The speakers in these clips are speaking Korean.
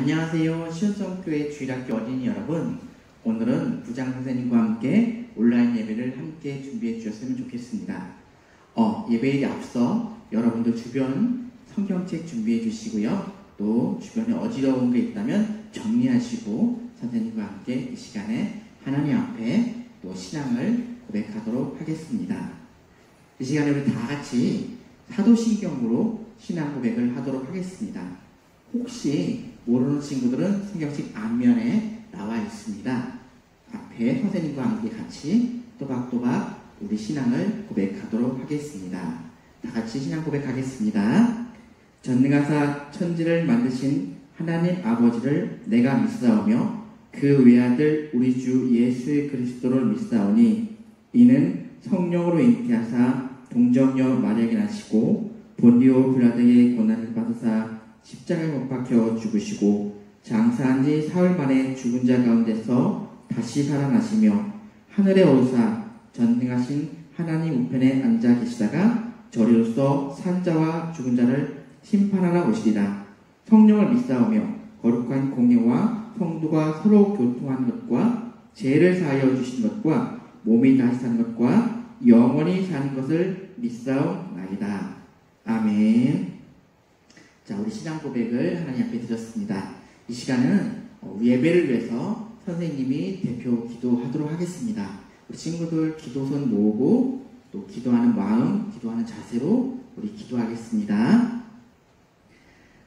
안녕하세요. 시온성교회 주일학교 어린이 여러분. 오늘은 부장 선생님과 함께 온라인 예배를 함께 준비해 주셨으면 좋겠습니다. 예배에 앞서 여러분들 주변 성경책 준비해 주시고요. 또 주변에 어지러운 게 있다면 정리하시고 선생님과 함께 이 시간에 하나님 앞에 또 신앙을 고백하도록 하겠습니다. 이 시간에 우리 다 같이 사도신경으로 신앙 고백을 하도록 하겠습니다. 혹시 모르는 친구들은 성경책 앞면에 나와 있습니다. 앞에 선생님과 함께 같이 또박또박 우리 신앙을 고백하도록 하겠습니다. 다 같이 신앙 고백하겠습니다. 전능하사 천지를 만드신 하나님 아버지를 내가 믿사오며 그 외아들 우리 주 예수 그리스도를 믿사오니 이는 성령으로 잉태하사 동정녀 마리아에게 나시고 본디오 빌라도의 고난을 받으사 십자가에 못 박혀 죽으시고 장사한 지 사흘 만에 죽은 자 가운데서 다시 살아나시며 하늘에 오르사 전능하신 하나님 우편에 앉아 계시다가 저리로서 산자와 죽은 자를 심판하러 오시리라. 성령을 믿사오며 거룩한 공예와 성도가 서로 교통한 것과 죄를 사하여 주신 것과 몸이 다시 사는 것과 영원히 사는 것을 믿사옵나이다. 아멘. 자, 우리 신앙 고백을 하나님 앞에 드렸습니다. 이 시간은 예배를 위해서 선생님이 대표 기도하도록 하겠습니다. 우리 친구들 기도손 모으고 또 기도하는 마음, 기도하는 자세로 우리 기도하겠습니다.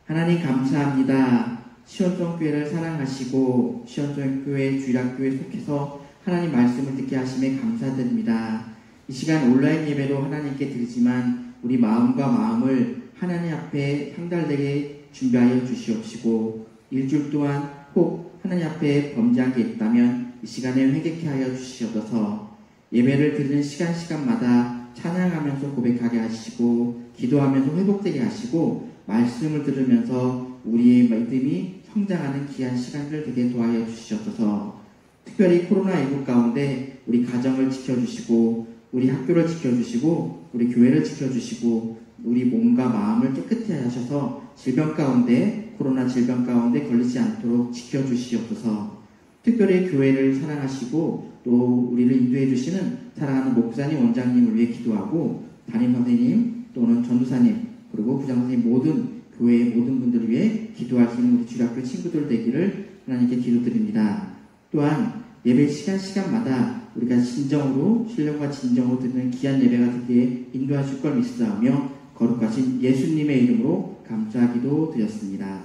하나님 감사합니다. 시온성교회를 사랑하시고 시온성교회 주일학교에 속해서 하나님 말씀을 듣게 하심에 감사드립니다. 이 시간 온라인 예배로 하나님께 드리지만 우리 마음과 마음을 하나님 앞에 상달되게 준비하여 주시옵시고 일주일 동안 혹 하나님 앞에 범죄한 게 있다면 이 시간에 회개케 하여 주시옵소서. 예배를 드리는 시간마다 찬양하면서 고백하게 하시고 기도하면서 회복되게 하시고 말씀을 들으면서 우리의 믿음이 성장하는 귀한 시간들 되게 도와여 주시옵소서. 특별히 코로나19 가운데 우리 가정을 지켜주시고 우리 학교를 지켜주시고 우리 교회를 지켜주시고 우리 몸과 마음을 깨끗히 하셔서 질병 가운데 코로나 질병 가운데 걸리지 않도록 지켜주시옵소서. 특별히 교회를 사랑하시고 또 우리를 인도해 주시는 사랑하는 목사님 원장님을 위해 기도하고 담임 선생님 또는 전도사님 그리고 부장 선생님 모든 교회의 모든 분들을 위해 기도하시는 우리 주일학교 친구들 되기를 하나님께 기도드립니다. 또한 예배 시간마다 우리가 진정으로 신령과 진정으로 드리는 귀한 예배가 되게 인도하실 걸 믿사오며 거룩하신 예수님의 이름으로 감사하기도 드렸습니다.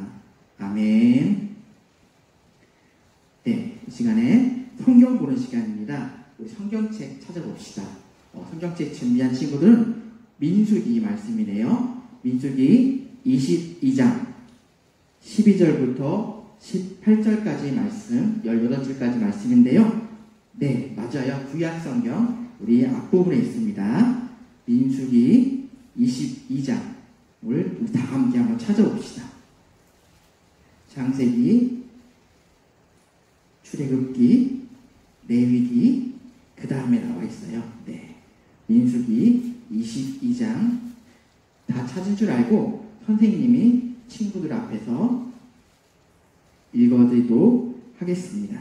아멘. 네, 이 시간에 성경 보는 시간입니다. 우리 성경책 찾아봅시다. 성경책 준비한 친구들은 민수기 말씀이네요. 민수기 22장 12절부터 18절까지 말씀, 18절까지 말씀인데요. 네, 맞아요. 구약 성경 우리 앞부분에 있습니다. 민수기 22장을 우리 다 함께 한번 찾아봅시다. 창세기, 출애굽기, 레위기 그 다음에 나와 있어요. 네, 민수기 22장 다 찾은 줄 알고 선생님이 친구들 앞에서 읽어드리도록 하겠습니다.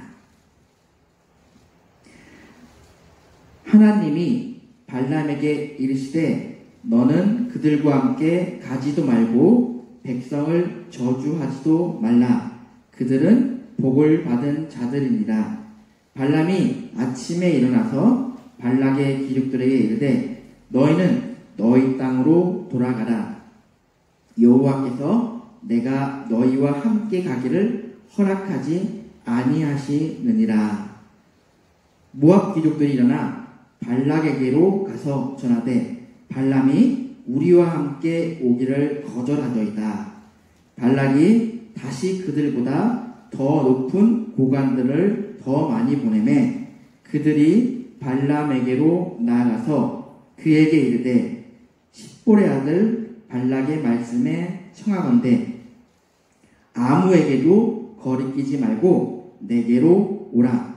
하나님이 발람에게 이르시되 너는 그들과 함께 가지도 말고 백성을 저주하지도 말라. 그들은 복을 받은 자들이니라. 발람이 아침에 일어나서 발락의 기륙들에게 이르되 너희는 너희 땅으로 돌아가라. 여호와께서 내가 너희와 함께 가기를 허락하지 아니하시느니라. 모압 귀족들이 일어나 발락에게로 가서 전하되 발람이 우리와 함께 오기를 거절하더이다. 발락이 다시 그들보다 더 높은 고관들을 더 많이 보내매 그들이 발람에게로 나아가서 그에게 이르되 십볼의 아들 발락의 말씀에 청하건대 아무에게도 거리끼지 말고 내게로 오라.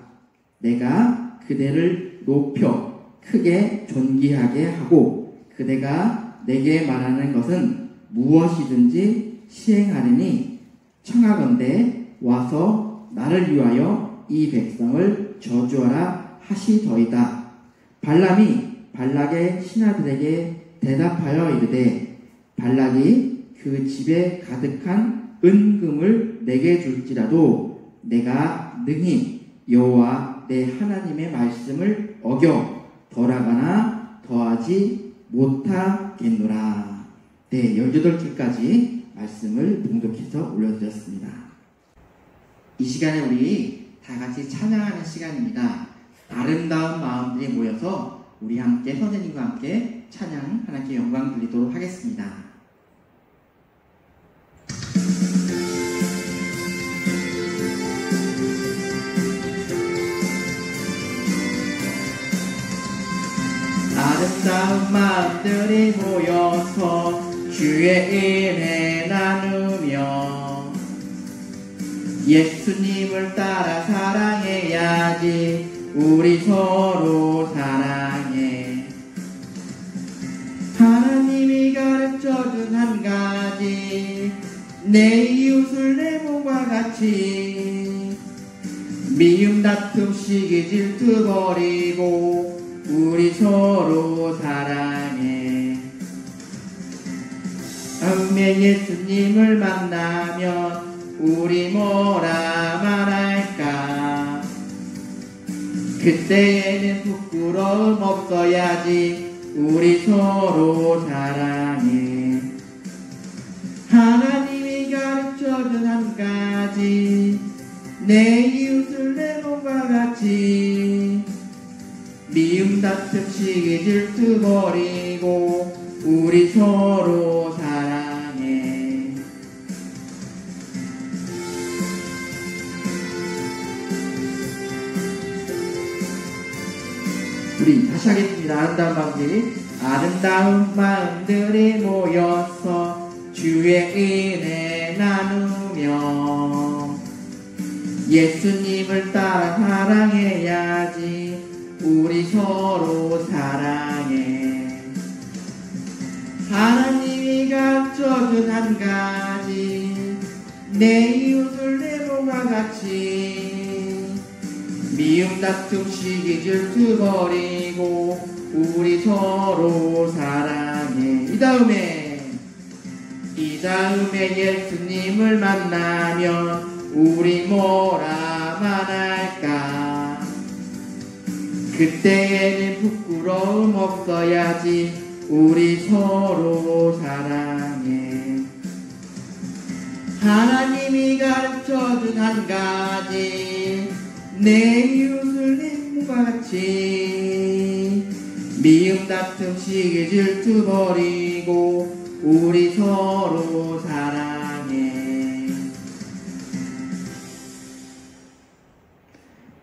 내가 그대를 높여 크게 존귀하게 하고 그대가 내게 말하는 것은 무엇이든지 시행하리니 청하건대 와서 나를 위하여 이 백성을 저주하라 하시더이다. 발람이 발락의 신하들에게 대답하여 이르되 발락이 그 집에 가득한 은금을 내게 줄지라도 내가 능히 여호와 내 하나님의 말씀을 어겨 덜하거나 더하지 못하겠노라. 네, 18줄까지 말씀을 봉독해서 올려드렸습니다. 이 시간에 우리 다 같이 찬양하는 시간입니다. 아름다운 마음들이 모여서 우리 함께 선생님과 함께 찬양 하나님께 영광 드리도록 하겠습니다. 아름다운 마음들이 모여서 주의 은혜 나누며 예수님을 따라 사랑해야지. 우리 서로 사랑해. 하나님이 가르쳐준 한 가지, 내 이웃을 내 몸과 같이. 미움 다툼 시기 질투 버리고 우리 서로 사랑해. 다음에 예수님을 만나면 우리 뭐라 말할까. 그때에는 부끄러움 없어야지. 우리 서로 사랑해. 하나님이 가르쳐준 한 가지, 내 이웃을 내 몸과 같이. 미움 다툼 시기 질투 버리고 우리 서로 사랑해. 우리 다시 하겠습니다. 아름다운 마음들이. 아름다운 마음들이 모여서 주의 은혜 나누며 예수님을 따라 사랑해야지. 우리 서로 사랑해. 하나님이 가르쳐준 한 가지, 내 이웃을 내 몸과 같이. 미움 다툼 시기 질투 버리고 우리 서로 사랑해. 이 다음에 예수님을 만나면 우리 뭐라 말할까. 그때에는 부끄러움 없어야지. 우리 서로 사랑해. 하나님이 가르쳐준 한 가지, 내 이웃을 내 몸과 같이. 미움 다툼 시기 질투 버리고 우리 서로 사랑해.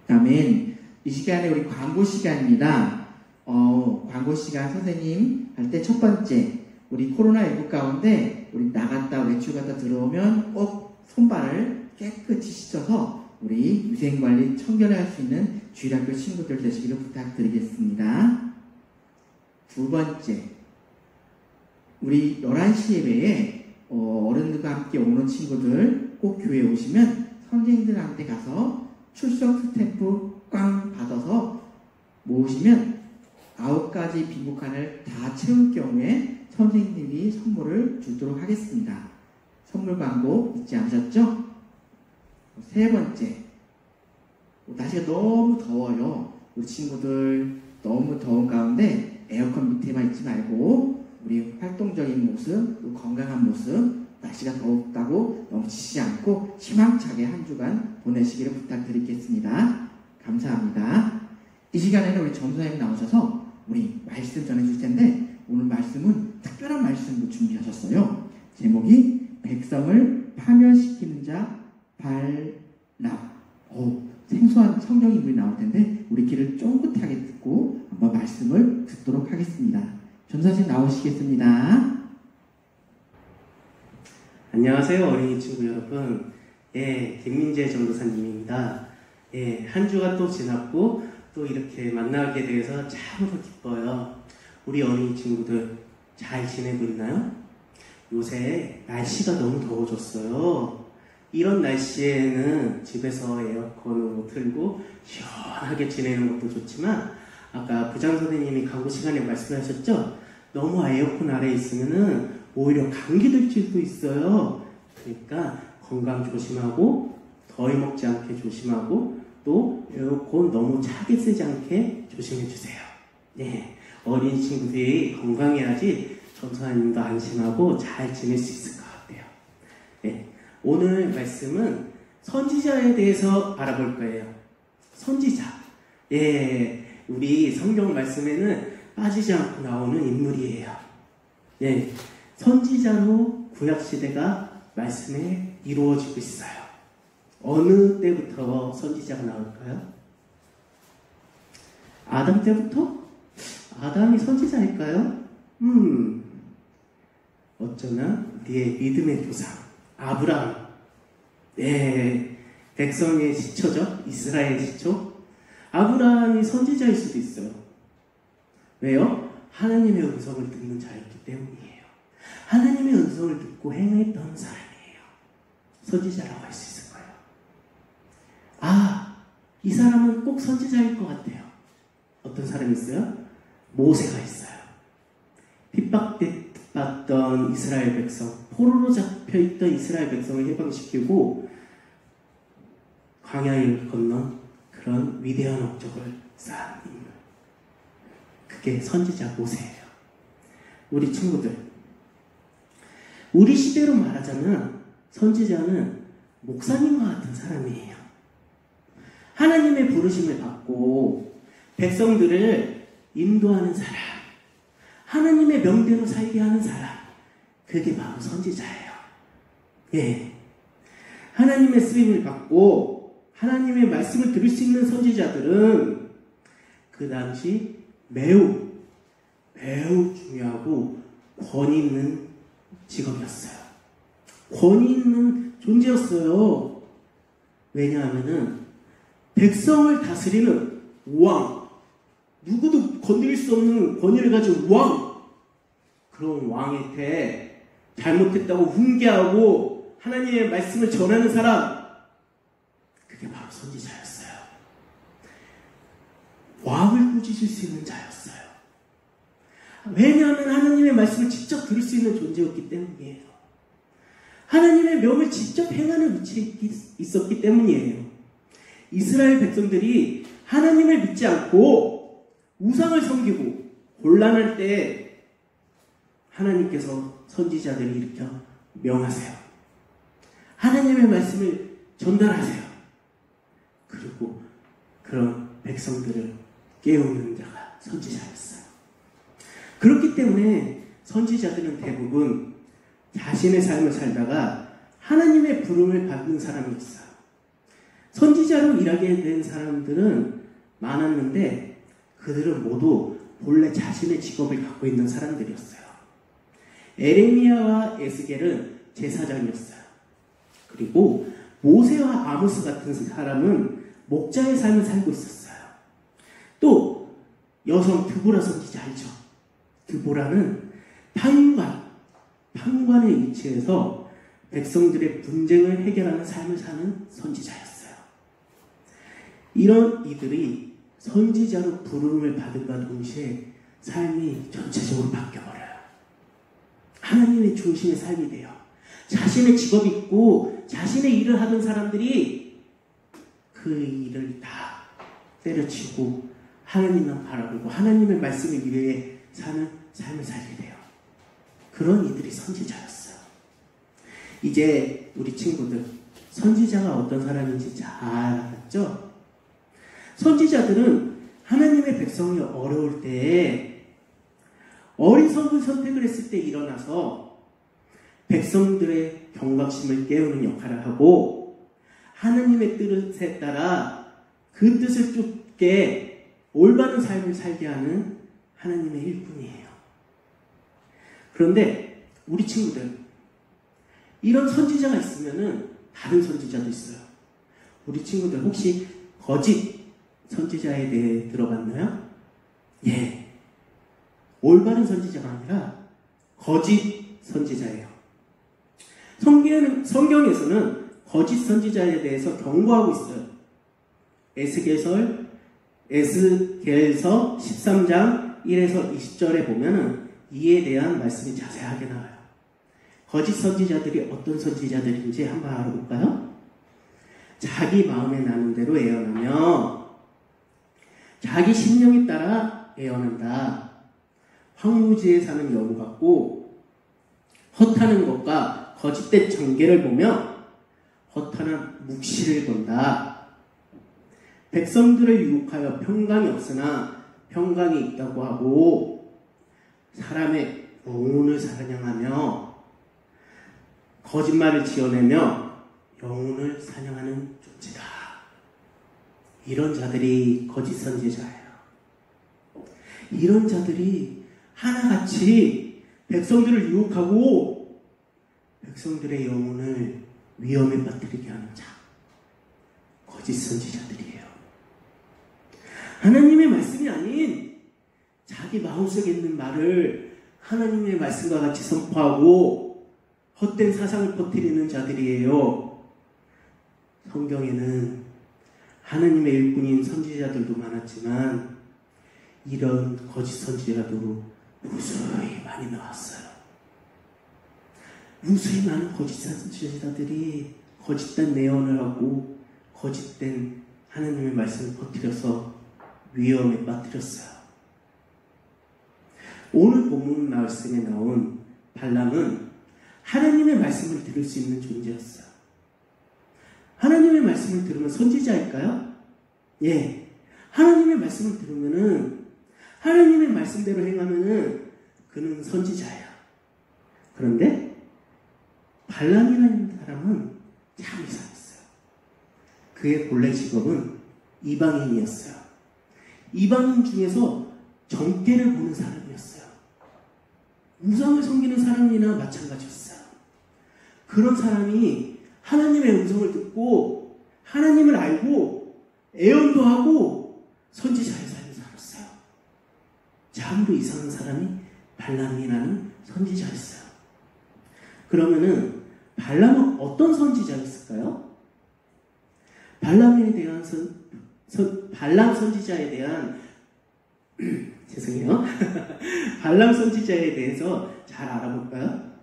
아멘. 이 시간에 우리 광고 시간입니다. 광고 시간 선생님 할 때 첫 번째, 우리 코로나19 가운데 우리 나갔다 외출 갔다 들어오면 꼭 손발을 깨끗이 씻어서 우리 위생관리 청결히 할 수 있는 주일학교 친구들 되시기를 부탁드리겠습니다. 두 번째, 우리 11시 예배에 어른들과 함께 오는 친구들 꼭 교회에 오시면 선생님들한테 가서 출석 스탬프 꽝 받아서 모으시면 9가지 빈국칸을 다 채울 경우에 선생님이 선물을 주도록 하겠습니다. 선물 광고 잊지 않으셨죠? 세 번째, 날씨가 너무 더워요. 우리 친구들 너무 더운 가운데 에어컨 밑에만 있지 말고 우리 활동적인 모습, 건강한 모습, 날씨가 더웠다고 너무 지치지 않고 희망차게 한 주간 보내시기를 부탁드리겠습니다. 감사합니다. 이 시간에는 우리 전도사님 나오셔서 우리 말씀 전해줄 텐데, 오늘 말씀은 특별한 말씀도 준비하셨어요. 제목이 백성을 파멸시키는 자 발람. 생소한 성경 인물이 나올 텐데 우리 귀를 쫑긋하게 듣고 한번 말씀을 듣도록 하겠습니다. 전도사님 나오시겠습니다. 안녕하세요, 어린이 친구 여러분. 김민재 전도사님입니다. 한 주가 또 지났고 또 이렇게 만나게 돼서 참으로 기뻐요. 우리 어린이 친구들 잘 지내고 있나요? 요새 날씨가 너무 더워졌어요. 이런 날씨에는 집에서 에어컨을 틀고 시원하게 지내는 것도 좋지만 아까 부장 선생님이 광고 시간에 말씀하셨죠? 너무 에어컨 아래에 있으면은 오히려 감기 들 수도 있어요. 그러니까 건강 조심하고 더위 먹지 않게 조심하고 또 에어컨 너무 차게 쓰지 않게 조심해 주세요. 네, 어린 친구들이 건강해야지 전사님도 안심하고 잘 지낼 수 있을 것 같아요. 네, 오늘 말씀은 선지자에 대해서 알아볼 거예요. 선지자. 예, 우리 성경 말씀에는 빠지지 않고 나오는 인물이에요. 예, 선지자로 구약시대가 말씀에 이루어지고 있어요. 어느 때부터 선지자가 나올까요? 아담 때부터? 아담이 선지자일까요? 어쩌나 우리의 믿음의 조상 아브라함. 네, 백성의 시초죠. 이스라엘 시초. 아브라함이 선지자일 수도 있어요. 왜요? 하나님의 음성을 듣는 자였기 때문이에요. 하나님의 음성을 듣고 행했던 사람이에요. 선지자라고 할 수 있을 거예요. 아, 이 사람은 꼭 선지자일 것 같아요. 어떤 사람이 있어요? 모세가 있어요. 핍박받던 이스라엘 백성, 포로로 잡혀있던 이스라엘 백성을 해방시키고 광야를 건넌 그런 위대한 업적을 쌓은 인물. 그게 선지자 모세예요. 우리 친구들, 우리 시대로 말하자면 선지자는 목사님과 같은 사람이에요. 하나님의 부르심을 받고 백성들을 인도하는 사람, 하나님의 명대로 살게 하는 사람, 그게 바로 선지자예요. 예, 하나님의 쓰임을 받고 하나님의 말씀을 들을 수 있는 선지자들은 그 당시 매우 중요하고 권위 있는 직업이었어요. 권위 있는 존재였어요. 왜냐하면은 백성을 다스리는 왕, 누구도 건드릴 수 없는 권위를 가진 왕, 그런 왕한테 잘못했다고 훈계하고 하나님의 말씀을 전하는 사람, 그게 바로 선지자였어요. 왕을 꾸짖을 수 있는 자였어요. 왜냐하면 하나님의 말씀을 직접 들을 수 있는 존재였기 때문이에요. 하나님의 명을 직접 행하는 위치에 있었기 때문이에요. 이스라엘 백성들이 하나님을 믿지 않고 우상을 섬기고 곤란할 때 하나님께서 선지자들을 일으켜 명하세요. 하나님의 말씀을 전달하세요. 그리고 그런 백성들을 깨우는 자가 선지자였어요. 그렇기 때문에 선지자들은 대부분 자신의 삶을 살다가 하나님의 부름을 받는 사람이었어요. 선지자로 일하게 된 사람들은 많았는데 그들은 모두 본래 자신의 직업을 갖고 있는 사람들이었어요. 에레미야와 에스겔은 제사장이었어요. 그리고 모세와 아모스 같은 사람은 목자의 삶을 살고 있었어요. 또 여성 드보라 선지자 알죠? 드보라는 판관의 위치에서 백성들의 분쟁을 해결하는 삶을 사는 선지자였어요. 이런 이들이 선지자로 부름을 받은과 동시에 삶이 전체적으로 바뀌어버려요. 하나님의 중심의 삶이 돼요. 자신의 직업이 있고 자신의 일을 하던 사람들이 그 일을 다 때려치고 하나님만 바라보고 하나님의 말씀을 위해 사는 삶을 살게 돼요. 그런 이들이 선지자였어요. 이제 우리 친구들, 선지자가 어떤 사람인지 잘 알았죠? 선지자들은 하나님의 백성이 어려울 때 어리석은 선택을 했을 때 일어나서 백성들의 경각심을 깨우는 역할을 하고 하나님의 뜻에 따라 그 뜻을 쫓게 올바른 삶을 살게 하는 하나님의 일꾼이에요. 그런데 우리 친구들, 이런 선지자가 있으면은 다른 선지자도 있어요. 우리 친구들 혹시 거짓 선지자에 대해 들어봤나요? 예. 올바른 선지자가 아니라 거짓 선지자예요. 성경에서는 거짓 선지자에 대해서 경고하고 있어요. 에스겔서 13장 1에서 20절에 보면은 이에 대한 말씀이 자세하게 나와요. 거짓 선지자들이 어떤 선지자들인지 한번 알아볼까요? 자기 마음에 나는 대로 예언하며 자기 심령에 따라 예언한다. 황무지에 사는 여우 같고 헛하는 것과 거짓된 전개를 보며 허탄한 묵시를 본다. 백성들을 유혹하여 평강이 없으나 평강이 있다고 하고 사람의 영혼을 사냥하며 거짓말을 지어내며 영혼을 사냥하는 존재다. 이런 자들이 거짓 선지자예요. 이런 자들이 하나같이 백성들을 유혹하고 백성들의 영혼을 위험에 빠뜨리게 하는 자, 거짓 선지자들이에요. 하나님의 말씀이 아닌 자기 마음속에 있는 말을 하나님의 말씀과 같이 선포하고 헛된 사상을 퍼뜨리는 자들이에요. 성경에는 하나님의 일꾼인 선지자들도 많았지만 이런 거짓 선지자도 무수히 많이 나왔어요. 무수히 많은 거짓 선지자들이 거짓된 예언을 하고 거짓된 하나님의 말씀을 퍼뜨려서 위험에 빠뜨렸어요. 오늘 본문 말씀에 나온 발람은 하나님의 말씀을 들을 수 있는 존재였어요. 하나님의 말씀을 들으면 선지자일까요? 예. 하나님의 말씀을 들으면은 하나님의 말씀대로 행하면은 그는 선지자예요. 그런데 발람이라는 사람은 참 이상했어요. 그의 본래 직업은 이방인이었어요. 이방인 중에서 정죄를 보는 사람이었어요. 우상을 섬기는 사람이나 마찬가지였어요. 그런 사람이 하나님의 음성을 듣고 하나님을 알고 애언도 하고 선지자의 삶을 살았어요. 참으로 이상한 사람이 발람이라는 선지자였어요. 그러면은 발람은 어떤 선지자였을까요? 발람에 대한 발람 선지자에 대한 죄송해요. 발람 선지자에 대해서 잘 알아볼까요?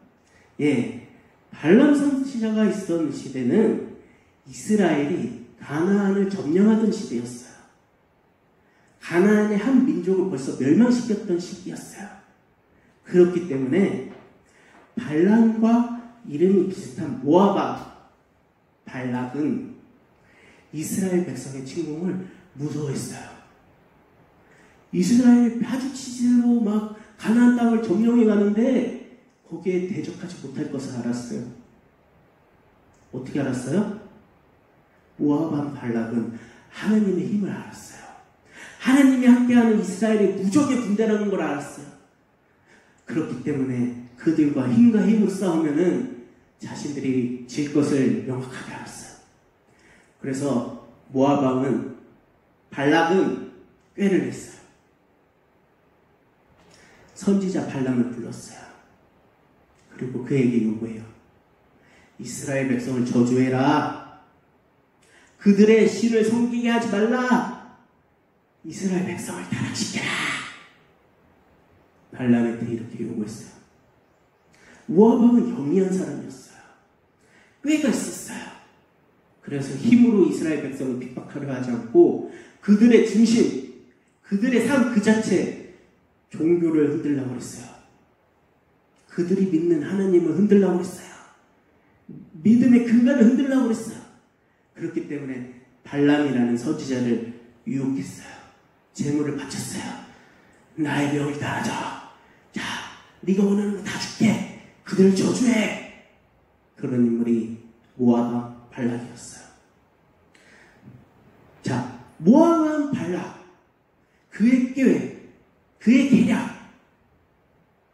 예, 발람 선지자가 있던 시대는 이스라엘이 가나안을 점령하던 시대였어요. 가나안의 한 민족을 벌써 멸망시켰던 시기였어요. 그렇기 때문에 발람과 이름이 비슷한 모아바 발락은 이스라엘 백성의 침공을 무서워했어요. 이스라엘 파주치지로 막 가나안 땅을 점령해 가는데 거기에 대적하지 못할 것을 알았어요. 어떻게 알았어요? 모아반 발락은 하나님의 힘을 알았어요. 하나님이 함께하는 이스라엘의 무적의 군대라는 걸 알았어요. 그렇기 때문에 그들과 힘과 힘으로 싸우면은 자신들이 질 것을 명확하게 알았어요. 그래서 모아방은 발락은 꾀를 냈어요. 선지자 발람을 불렀어요. 그리고 그에게 요구해요. 이스라엘 백성을 저주해라. 그들의 신을 섬기게 하지 말라. 이스라엘 백성을 타락시켜라. 발람한테 이렇게 요구했어요. 모아방은 영리한 사람이었어요. 꾀가 있었어요. 그래서 힘으로 이스라엘 백성을 핍박하려 하지 않고 그들의 중심, 그들의 삶 그 자체 종교를 흔들려고 했어요. 그들이 믿는 하나님을 흔들려고 했어요. 믿음의 근간을 흔들려고 했어요. 그렇기 때문에 발람이라는 선지자를 유혹했어요. 재물을 바쳤어요. 나의 명을 따라줘. 자, 네가 원하는 거 다 줄게. 그들을 저주해. 그런 인물이 모아방 발락이었어요. 자, 모아방 발락, 그의 계획, 그의 계략.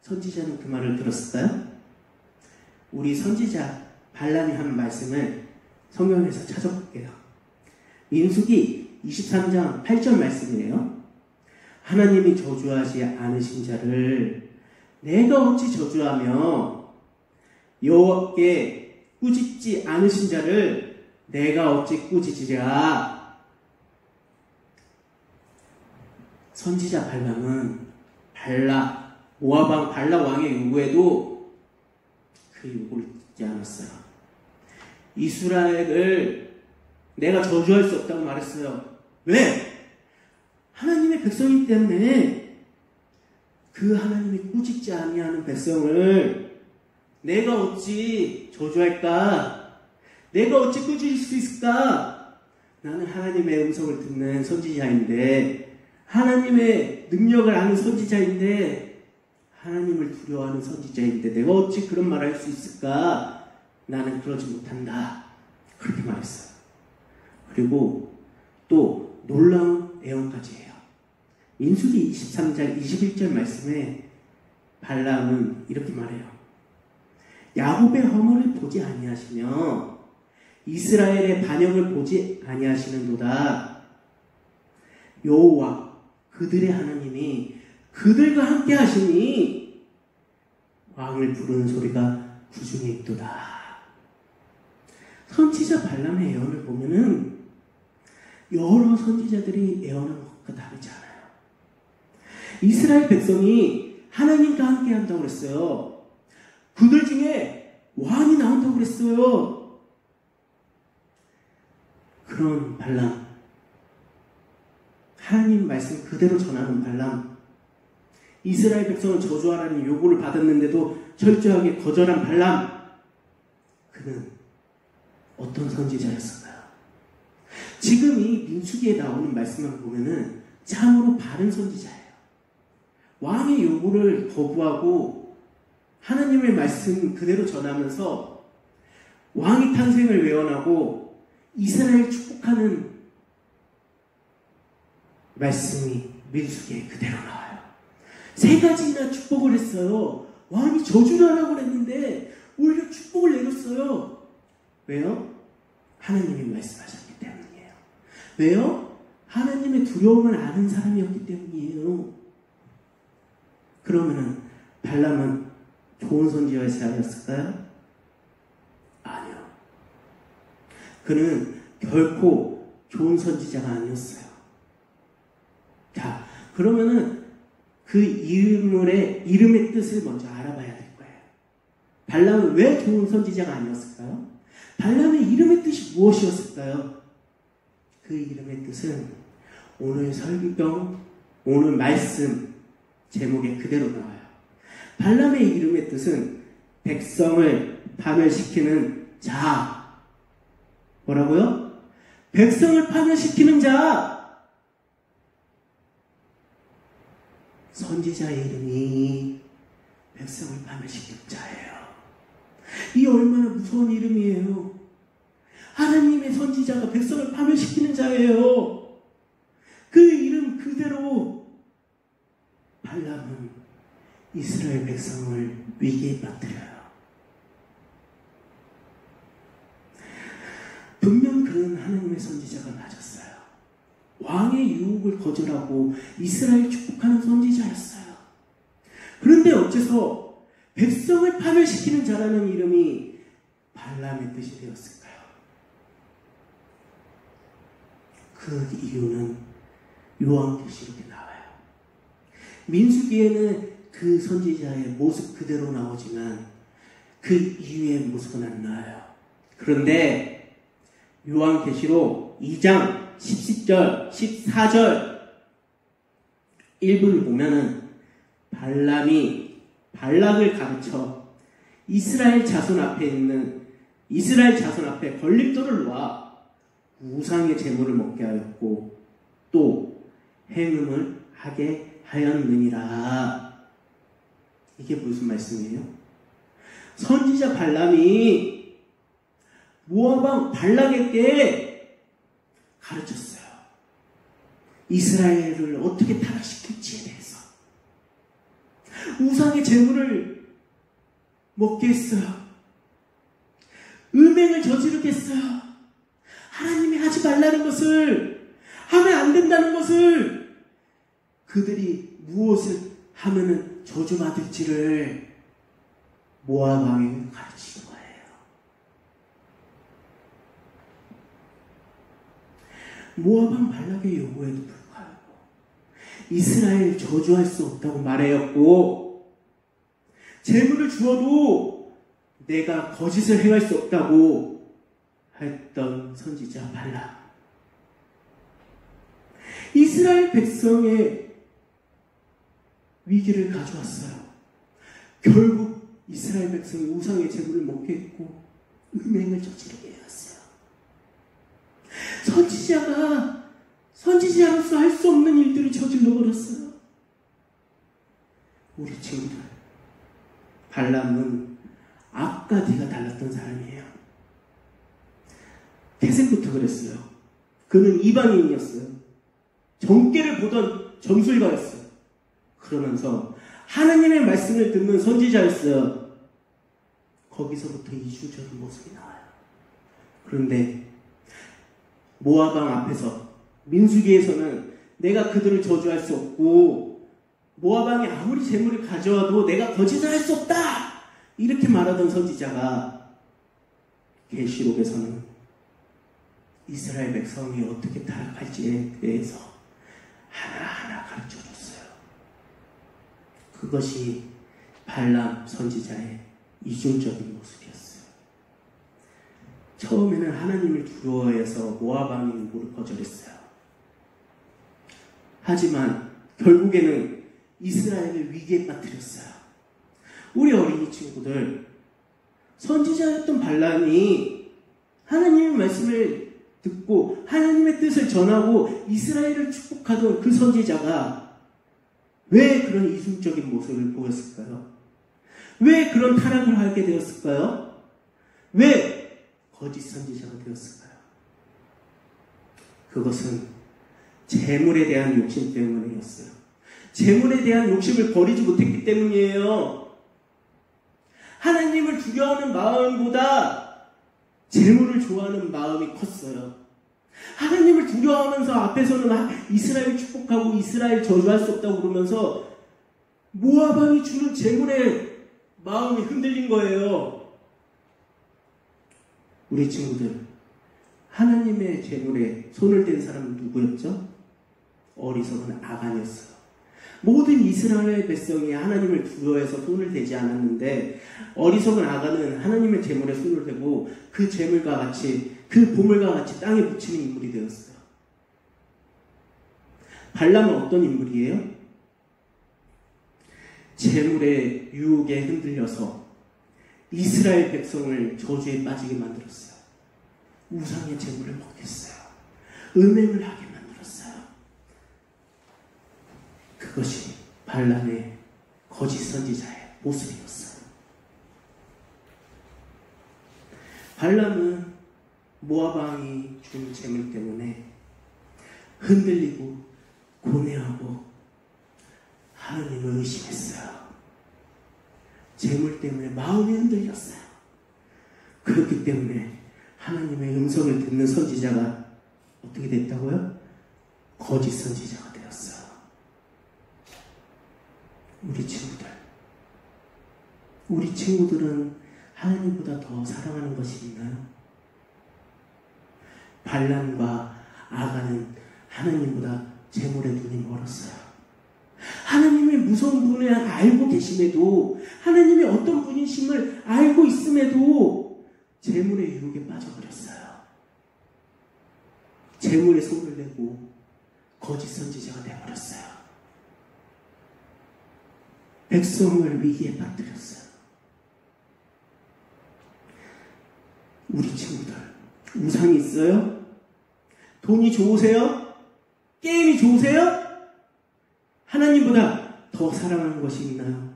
선지자는 그 말을 들었을까요? 우리 선지자 발람이 한 말씀을 성경에서 찾아볼게요. 민수기 23장 8절 말씀이에요. 하나님이 저주하지 않으신 자를 내가 어찌 저주하며 여호와께 꾸짖지 않으신 자를 내가 어찌 꾸짖으랴. 선지자 발람은 모압 왕 발락 왕의 요구에도 그 요구를 듣지 않았어요. 이스라엘을 내가 저주할 수 없다고 말했어요. 왜? 하나님의 백성이기 때문에 그 하나님이 꾸짖지 아니하는 백성을 내가 어찌 저주할까? 내가 어찌 꾸짖을 수 있을까? 나는 하나님의 음성을 듣는 선지자인데, 하나님의 능력을 아는 선지자인데, 하나님을 두려워하는 선지자인데 내가 어찌 그런 말을 할 수 있을까? 나는 그러지 못한다. 그렇게 말했어요. 그리고 또 놀라운 애언까지 해요. 민수기 23장 21절 말씀에 발람은 이렇게 말해요. 야곱의 허물을 보지 아니하시며 이스라엘의 반역을 보지 아니하시는도다. 여호와 그들의 하나님이 그들과 함께 하시니 왕을 부르는 소리가 구중에 있도다. 선지자 발람의 예언을 보면은 여러 선지자들이 예언한 것과 다르지 않아요. 이스라엘 백성이 하나님과 함께 한다고 그랬어요. 그들 중에 왕이 나온다고 그랬어요. 그런 발람, 하나님 말씀 그대로 전하는 발람, 이스라엘 백성을 저주하라는 요구를 받았는데도 철저하게 거절한 발람, 그는 어떤 선지자였을까요? 지금 이 민수기에 나오는 말씀만 보면은 참으로 바른 선지자예요. 왕의 요구를 거부하고 하나님의 말씀 그대로 전하면서 왕의 탄생을 외원하고 이스라엘 축복하는 말씀이 민수기에 그대로 나와요. 3가지나 축복을 했어요. 왕이 저주를 하라고 그랬는데 오히려 축복을 내렸어요. 왜요? 하나님이 말씀하셨기 때문이에요. 왜요? 하나님의 두려움을 아는 사람이었기 때문이에요. 그러면은 발람은 좋은 선지자였을까요? 아니요. 그는 결코 좋은 선지자가 아니었어요. 자, 그러면은 그 이름의 뜻을 먼저 알아봐야 될 거예요. 발람은 왜 좋은 선지자가 아니었을까요? 발람의 이름의 뜻이 무엇이었을까요? 그 이름의 뜻은 오늘 설경, 오늘 말씀 제목에 그대로 나와요. 발람의 이름의 뜻은 백성을 파멸시키는 자. 뭐라고요? 백성을 파멸시키는 자. 선지자의 이름이 백성을 파멸시키는 자예요. 이 얼마나 무서운 이름이에요. 하나님의 선지자가 백성을 파멸시키는 자예요. 그 이름 그대로 발람은 이스라엘 백성을 위기에 빠뜨려요. 분명 그는 하나님의 선지자가 맞았어요. 왕의 유혹을 거절하고 이스라엘 축복하는 선지자였어요. 그런데 어째서 백성을 파멸시키는 자라는 이름이 발람의 뜻이 되었을까요? 그 이유는 요한계시록에 나와요. 민수기에는 그 선지자의 모습 그대로 나오지만 그 이유의 모습은 안 나와요. 그런데 요한계시록 2장 10절, 14절 일부를 보면은 발람이 발락을 가르쳐 이스라엘 자손 앞에 걸림돌을 놓아 우상의 제물을 먹게 하였고 또 행음을 하게 하였느니라. 이게 무슨 말씀이에요? 선지자 발람이 모압 왕 발락에게 가르쳤어요. 이스라엘을 어떻게 타락시킬지에 대해서. 우상의 제물을 먹게 했어요. 음행을 저지르게 했어요. 하나님이 하지 말라는 것을, 하면 안 된다는 것을, 그들이 무엇을 하면은 저주받을지를 모압 왕에게 가르치는 거예요. 모압 왕 발락의 요구에도 불구하고 이스라엘 저주할 수 없다고 말하였고, 재물을 주어도 내가 거짓을 행할 수 없다고 했던 선지자 발락. 이스라엘 백성의 위기를 가져왔어요. 결국 이스라엘 백성이 우상의 제물을 먹게 했고 음행을 저지르게 해왔어요. 선지자로서 할 수 없는 일들을 저질러 버렸어요. 우리 친구들, 발람은 앞과 뒤가 달랐던 사람이에요. 태생부터 그랬어요. 그는 이방인이었어요. 정계를 보던 점술가였어요. 그러면서 하나님의 말씀을 듣는 선지자였어요. 거기서부터 이중적인 모습이 나와요. 그런데 모압 왕 앞에서, 민수기에서는 내가 그들을 저주할 수 없고 모압 왕이 아무리 재물을 가져와도 내가 거짓을 할 수 없다, 이렇게 말하던 선지자가 계시록에서는 이스라엘 백성이 어떻게 타락할지에 대해서 하나하나 가르쳐줬어요. 그것이 발람 선지자의 이중적인 모습이었어요. 처음에는 하나님을 두려워해서 모압 왕의 요구를 거절했어요. 하지만 결국에는 이스라엘을 위기에 빠뜨렸어요. 우리 어린이 친구들, 선지자였던 발람이 하나님의 말씀을 듣고 하나님의 뜻을 전하고 이스라엘을 축복하던 그 선지자가 왜 그런 이중적인 모습을 보였을까요? 왜 그런 타락을 하게 되었을까요? 왜 거짓 선지자가 되었을까요? 그것은 재물에 대한 욕심 때문이었어요. 재물에 대한 욕심을 버리지 못했기 때문이에요. 하나님을 두려워하는 마음보다 재물을 좋아하는 마음이 컸어요. 하나님을 두려워하면서 앞에서는 이스라엘 축복하고 이스라엘 저주할 수 없다고 그러면서 모압 왕이 주는 재물에 마음이 흔들린 거예요. 우리 친구들, 하나님의 재물에 손을 댄 사람은 누구였죠? 어리석은 아간이었어요. 모든 이스라엘 백성이 하나님을 두려워해서 손을 대지 않았는데 어리석은 아간은 하나님의 재물에 손을 대고 그 재물과 같이, 그 보물과 같이 땅에 묻히는 인물이 되었어요. 발람은 어떤 인물이에요? 재물의 유혹에 흔들려서 이스라엘 백성을 저주에 빠지게 만들었어요. 우상의 재물을 먹겠어요. 음행을 하게 만들었어요. 그것이 발람의 거짓 선지자의 모습이었어요. 발람은 모압 왕이 준 재물 때문에 흔들리고 고뇌하고 하나님을 의심했어요. 재물 때문에 마음이 흔들렸어요. 그렇기 때문에 하나님의 음성을 듣는 선지자가 어떻게 됐다고요? 거짓 선지자가 되었어요. 우리 친구들은 하나님보다 더 사랑하는 것이 있나요? 발람과 아간은 하나님보다 재물에 눈이 멀었어요. 하나님의 무서운 분을 알고 계심에도, 하나님의 어떤 분이심을 알고 있음에도 재물의 유혹에 빠져버렸어요. 재물에 손을 내고 거짓 선지자가 되어버렸어요. 백성을 위기에 빠뜨렸어요. 우리 친구들, 우상이 있어요? 돈이 좋으세요? 게임이 좋으세요? 하나님보다 더 사랑하는 것이 있나요?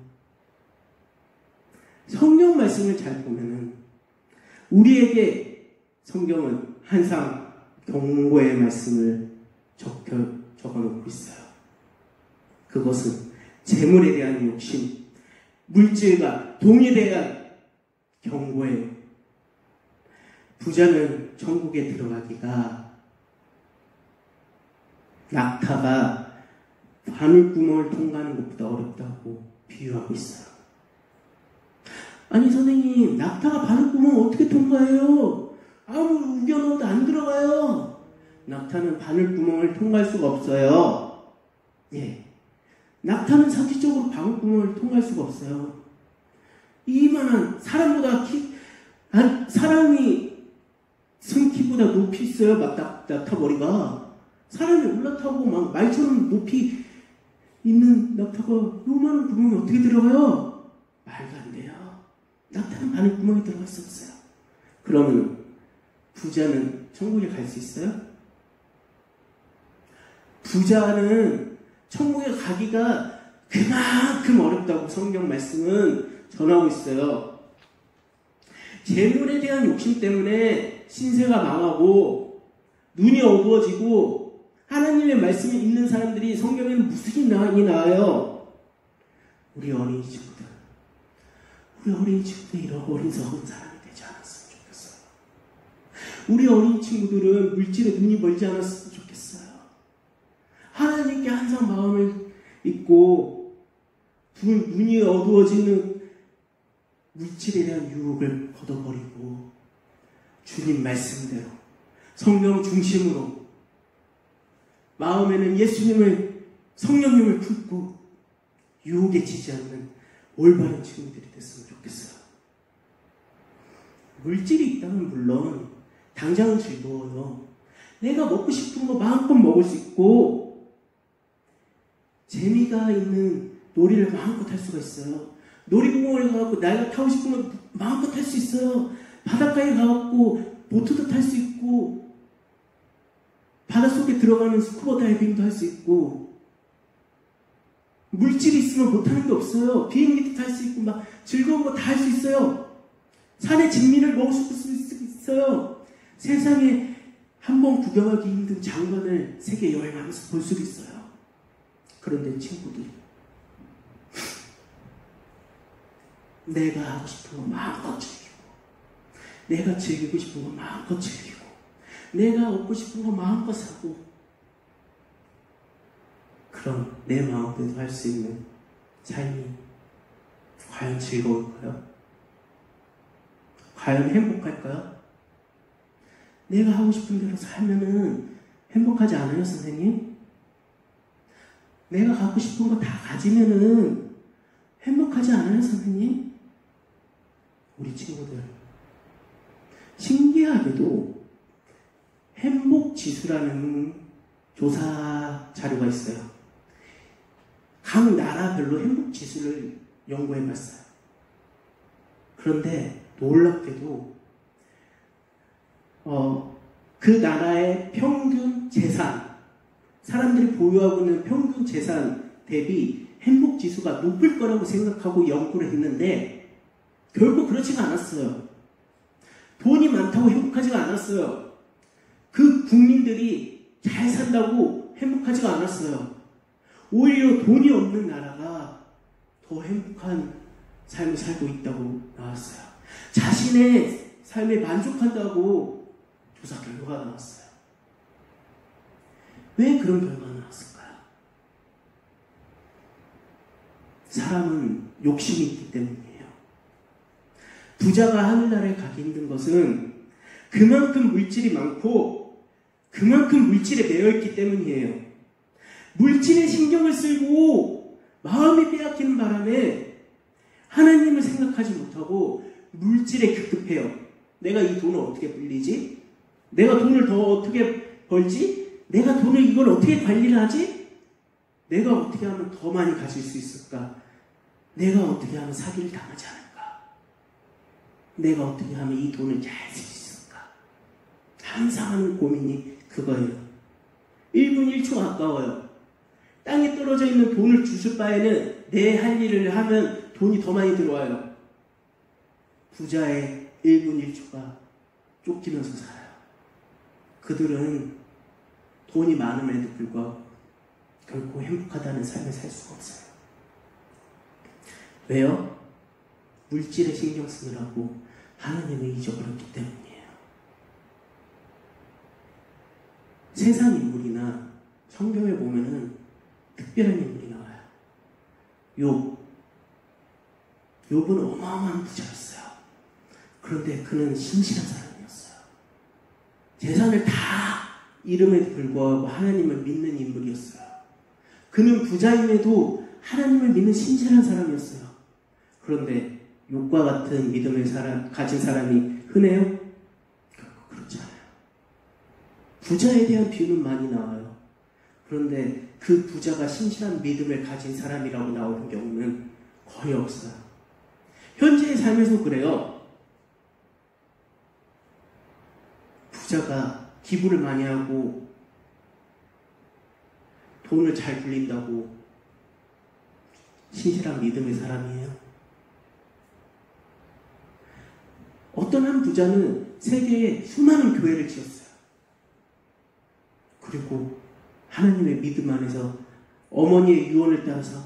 성경 말씀을 잘 보면은 우리에게 성경은 항상 경고의 말씀을 적어놓고 있어요. 그것은 재물에 대한 욕심, 물질과 돈에 대한 경고예요. 부자는 천국에 들어가기가 낙타가 바늘구멍을 통과하는 것보다 어렵다고 비유하고 있어요. 아니 선생님, 낙타가 바늘구멍을 어떻게 통과해요? 아무 우겨 넣어도 안 들어가요. 낙타는 바늘구멍을 통과할 수가 없어요. 예. 낙타는 상식적으로 바늘구멍을 통과할 수가 없어요. 이만한 사람보다 사람이 승 키보다 높이 있어요. 막 낙타 머리가. 사람이 올라타고 막 말처럼 높이 있는 낙타가 요만한 구멍에 어떻게 들어가요? 말도 안 돼요. 낙타는 바늘구멍에 들어갈 수 없어요. 그러면 부자는 천국에 갈 수 있어요? 부자는 천국에 가기가 그만큼 어렵다고 성경 말씀은 전하고 있어요. 재물에 대한 욕심 때문에 신세가 망하고 눈이 어두워지고 하나님의 말씀이 있는 사람들이 성경에는 무수히 나와요. 우리 어린이 친구들 이런 어리석은 사람이 되지 않았으면 좋겠어요. 우리 어린이 친구들은 물질에 눈이 멀지 않았으면 좋겠어요. 하나님께 항상 마음을 잊고 눈이 어두워지는 물질에 대한 유혹을 걷어버리고 주님 말씀대로 성경 중심으로 마음에는 예수님을 성령님을 품고 유혹에 지지 않는 올바른 친구들이 됐으면 좋겠어요. 물질이 있다면 물론 당장은 즐거워요. 내가 먹고 싶은 거 마음껏 먹을 수 있고 재미가 있는 놀이를 마음껏 할 수가 있어요. 놀이공원에 가갖고 내가 타고 싶은 거 마음껏 탈 수 있어요. 바닷가에 가갖고 보트도 탈 수 있고 바닷속에 들어가는 스쿠버 다이빙도 할 수 있고 물질이 있으면 못하는 게 없어요. 비행기도 탈 수 있고 막 즐거운 거 다 할 수 있어요. 산의 진미를 먹을 수 있어요. 세상에 한 번 구경하기 힘든 장관을 세계 여행하면서 볼 수도 있어요. 그런데 친구들 내가 하고 싶은 거 마음껏 즐기고 내가 즐기고 싶은 거 마음껏 즐기고 내가 얻고 싶은 거 마음껏 사고 그럼 내 마음대로 할 수 있는 삶이 과연 즐거울까요? 과연 행복할까요? 내가 하고 싶은 대로 살면은 행복하지 않아요, 선생님? 내가 갖고 싶은 거 다 가지면은 행복하지 않아요, 선생님? 우리 친구들 신기하게도 행복지수라는 조사 자료가 있어요. 각 나라별로 행복지수를 연구해봤어요. 그런데 놀랍게도 그 나라의 평균 재산, 사람들이 보유하고 있는 평균 재산 대비 행복지수가 높을 거라고 생각하고 연구를 했는데 결국 그렇지가 않았어요. 돈이 많다고 행복하지가 않았어요. 그 국민들이 잘 산다고 행복하지가 않았어요. 오히려 돈이 없는 나라가 더 행복한 삶을 살고 있다고 나왔어요. 자신의 삶에 만족한다고 조사 결과가 나왔어요. 왜 그런 결과가 나왔을까요? 사람은 욕심이 있기 때문이에요. 부자가 하늘나라에 가기 힘든 것은 그만큼 물질이 많고 그만큼 물질에 매여있기 때문이에요. 물질에 신경을 쓰고 마음이 빼앗기는 바람에 하나님을 생각하지 못하고 물질에 급급해요. 내가 이 돈을 어떻게 불리지? 내가 돈을 더 어떻게 벌지? 내가 돈을 이걸 어떻게 관리를 하지? 내가 어떻게 하면 더 많이 가질 수 있을까? 내가 어떻게 하면 사기를 당하지 않을까? 내가 어떻게 하면 이 돈을 잘 쓸 수 있을까? 항상 하는 고민이 그거예요. 1분 1초 아까워요. 땅에 떨어져 있는 돈을 주실 바에는 내 할 일을 하면 돈이 더 많이 들어와요. 부자의 1분 1초가 쫓기면서 살아요. 그들은 돈이 많음에도 불구하고 결코 행복하다는 삶을 살 수가 없어요. 왜요? 물질에 신경 쓰느라고 하나님을 잊어버렸기 때문이에요. 세상 인물이나 성경에 보면은 특별한 인물이 나와요. 욥은 어마어마한 부자였어요. 그런데 그는 신실한 사람이었어요. 재산을 다 이름에도 불구하고 하나님을 믿는 인물이었어요. 그는 부자임에도 하나님을 믿는 신실한 사람이었어요. 그런데 욥과 같은 믿음을 가진 사람이 흔해요? 결국 그렇지 않아요. 부자에 대한 비유는 많이 나와요. 그런데 그 부자가 신실한 믿음을 가진 사람이라고 나오는 경우는 거의 없어요. 현재의 삶에서 그래요. 부자가 기부를 많이 하고 돈을 잘 굴린다고 신실한 믿음의 사람이에요. 어떤 한 부자는 세계에 수많은 교회를 지었어요. 그리고 하나님의 믿음 안에서 어머니의 유언을 따라서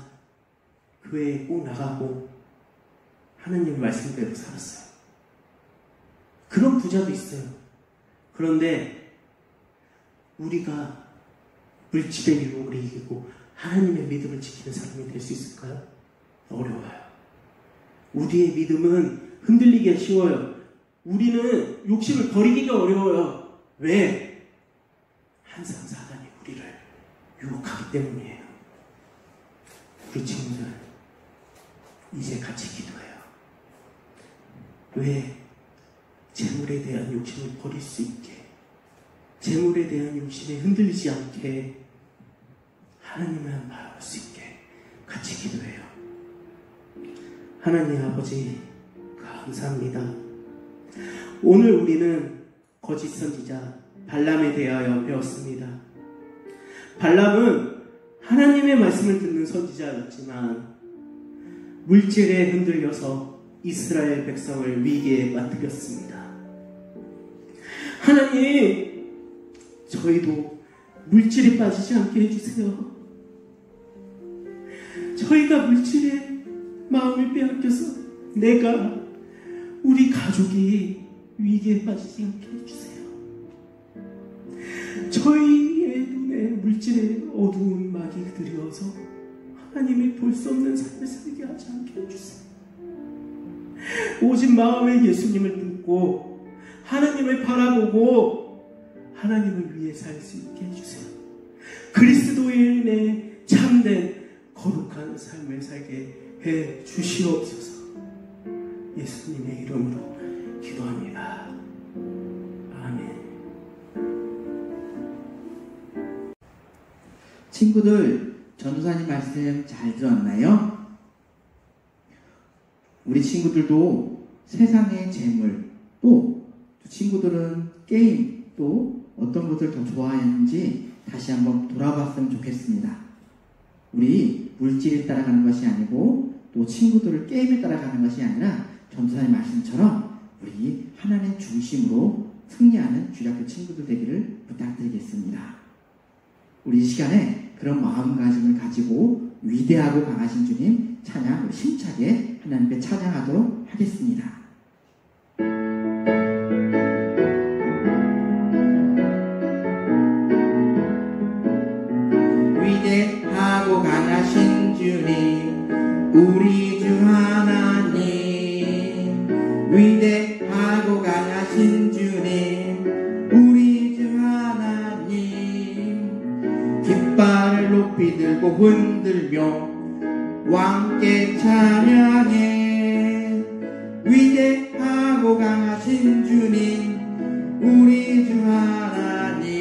교회에 꼭 나가고 하나님의 말씀대로 살았어요. 그런 부자도 있어요. 그런데 우리가 물질의 유혹을 이기고 하나님의 믿음을 지키는 사람이 될 수 있을까요? 어려워요. 우리의 믿음은 흔들리기가 쉬워요. 우리는 욕심을 버리기가 어려워요. 왜? 항상 사단이 우리를 유혹하기 때문이에요. 우리 친구들, 이제 같이 기도해요. 왜? 재물에 대한 욕심을 버릴 수 있게, 재물에 대한 욕심에 흔들리지 않게 하나님을 바라볼 수 있게 같이 기도해요. 하나님 아버지 감사합니다. 오늘 우리는 거짓 선지자 발람에 대하여 배웠습니다. 발람은 하나님의 말씀을 듣는 선지자였지만 물질에 흔들려서 이스라엘 백성을 위기에 빠뜨렸습니다. 하나님, 저희도 물질에 빠지지 않게 해주세요. 저희가 물질에 마음을 빼앗겨서 내가, 우리 가족이 위기에 빠지지 않게 해주세요. 저희의 눈에 물질의 어두운 막이 들여서 하나님이 볼 수 없는 삶을 살게 하지 않게 해주세요. 오직 마음에 예수님을 품고 하나님을 바라보고 하나님을 위해 살 수 있게 해주세요. 그리스도인의 참된 거룩한 삶을 살게 해 주시옵소서. 예수님의 이름으로 기도합니다. 아멘. 친구들, 전도사님 말씀 잘 들었나요? 우리 친구들도 세상의 재물, 또 친구들은 게임, 또 어떤 것을 더 좋아하는지 다시 한번 돌아봤으면 좋겠습니다. 우리 물질에 따라가는 것이 아니고 또 친구들을 게임에 따라가는 것이 아니라 전도사님 말씀처럼 우리 하나님 중심으로 승리하는 주일학교 친구들 되기를 부탁드리겠습니다. 우리 이 시간에 그런 마음가짐을 가지고 위대하고 강하신 주님 찬양 힘차게 하나님께 찬양하도록 하겠습니다. 위대하고 강하신 주님, 우리 주 하나님, 위대하고 강하신 주님, 우리 주 하나님, 깃발을 높이 들고 흔들며 왕께 찬양해. 위대하고 강하신 주님, 우리 주 하나님,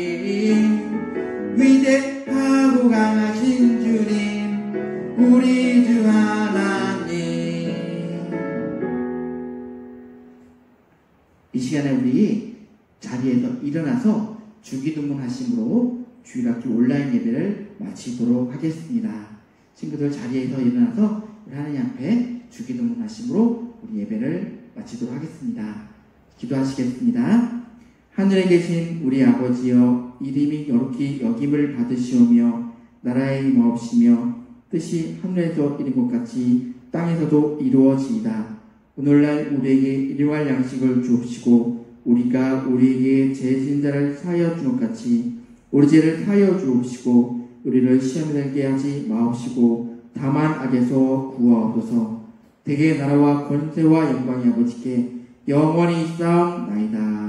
위대하고 강하신 주님, 우리 주 하나님. 이 시간에 우리 자리에서 일어나서 주기도문 하심으로 주일학교 온라인 예배를 마치도록 하겠습니다. 친구들 자리에서 일어나서 우리 하나님 앞에 주기도문 하심으로 우리 예배를 마치도록 하겠습니다. 기도하시겠습니다. 하늘에 계신 우리 아버지여, 이름이 거룩히 여김을 받으시오며 나라의 임하옵시며 뜻이 하늘에서 이룬 것 같이 땅에서도 이루어지이다. 오늘날 우리에게 일용할 양식을 주옵시고 우리가 우리에게 제 진자를 사하여 준 것 같이 우리 죄를 사하여 주옵시고 우리를 시험에 들게 하지 마옵시고 다만 악에서 구하옵소서. 대개 나라와 권세와 영광이 아버지께 영원히 있사옵나이다.